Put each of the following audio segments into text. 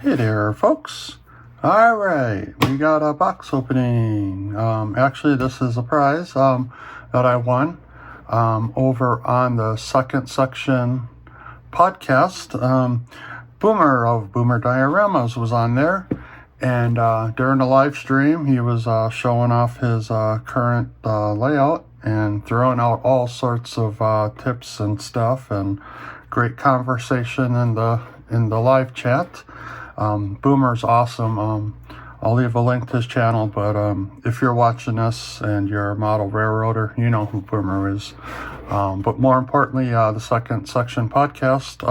Hey there, folks. All right, we got a box opening. Actually, this is a prize that I won over on the Second Section podcast. Boomer of Boomer Dioramas was on there, and during the live stream, he was showing off his current layout and throwing out all sorts of tips and stuff, and great conversation in the live chat. Boomer's awesome. I'll leave a link to his channel, but if you're watching this and you're a model railroader, you know who Boomer is. But more importantly, the Second Section podcast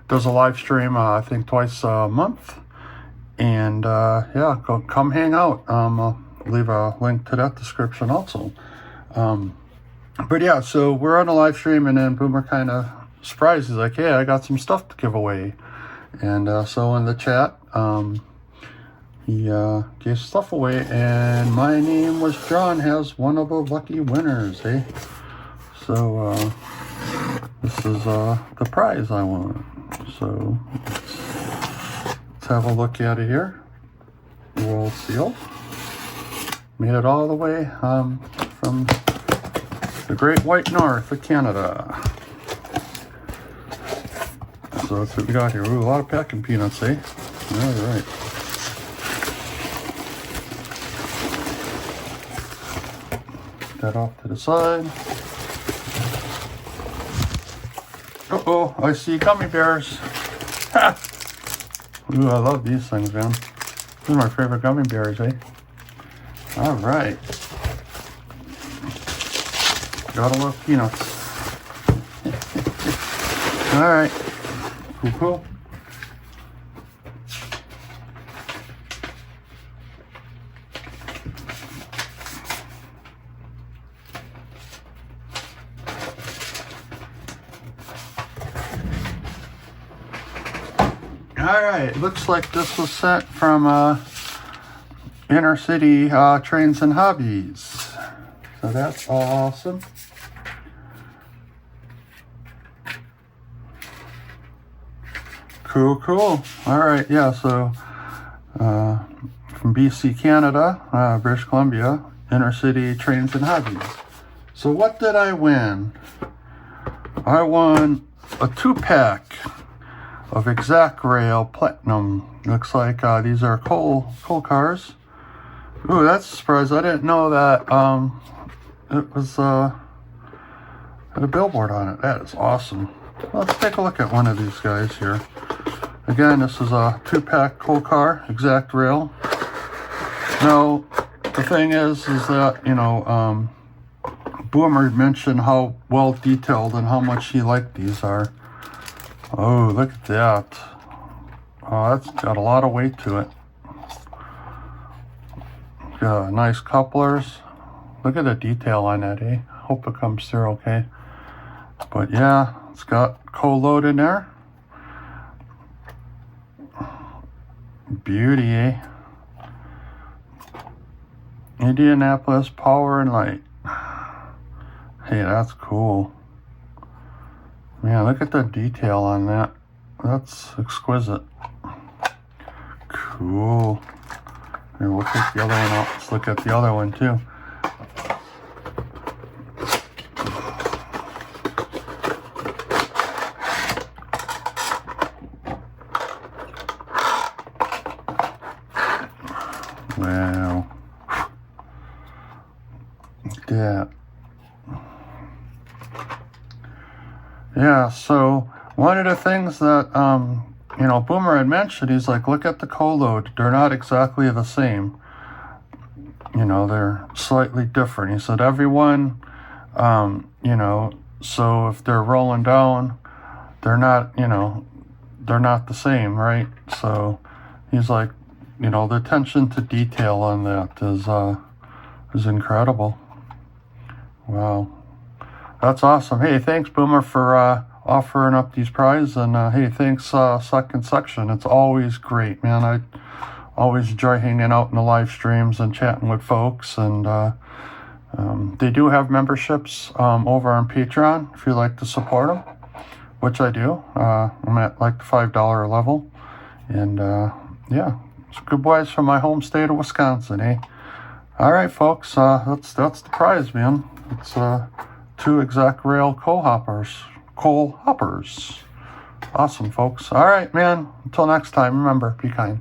does a live stream, I think twice a month. And come hang out. I'll leave a link to that description also. But yeah, so we're on a live stream, and then Boomer kind of surprised. He's like, hey, I got some stuff to give away. And so in the chat, he gave stuff away, and my name was drawn as one of the lucky winners, eh? So this is the prize I won. So let's have a look at it here. Roll seal. Made it all the way from the Great White North of Canada. So that's what we got here. Ooh, a lot of packing peanuts, eh? All right. Put that off to the side. Uh-oh, I see gummy bears. Ha! Ooh, I love these things, man. These are my favorite gummy bears, eh? All right. Gotta love peanuts. All right. Cool. All right, looks like this was sent from Inner City Trains and Hobbies. So that's awesome. Cool. All right, yeah, so from BC, Canada, British Columbia, Inner City Trains and Hobbies. So what did I win? I won a 2-pack of Exact Rail Platinum. Looks like these are coal cars. Ooh, that's a surprise. I didn't know that it was had a billboard on it. That is awesome. Let's take a look at one of these guys here. Again, this is a 2-pack coal car, Exact Rail. Now, the thing is that, Boomer mentioned how well detailed and how much he liked these are. Oh, look at that. Oh, that's got a lot of weight to it. Got nice couplers. Look at the detail on that, eh? Hope it comes through okay. But yeah, it's got coal load in there. Beauty, eh? Indianapolis Power and Light. Hey, that's cool. Man, look at the detail on that. That's exquisite. Cool. Here, we'll take the other one out. Let's look at the other one too. Wow. Look at that. Yeah, so one of the things that, Boomer had mentioned, he's like, look at the coal load. They're not exactly the same. They're slightly different. He said everyone, so if they're rolling down, they're not the same, right? So he's like, the attention to detail on that is incredible. Wow. That's awesome. Hey, thanks, Boomer, for offering up these prizes. And hey, thanks, Second Section. It's always great, man. I always enjoy hanging out in the live streams and chatting with folks. And they do have memberships over on Patreon if you'd like to support them, which I do. I'm at like the $5 level. And yeah, it's good boys from my home state of Wisconsin, eh? All right, folks, that's the prize, man. It's 2 exec rail coal hoppers. Awesome, folks. All right, man. Until next time, remember, be kind.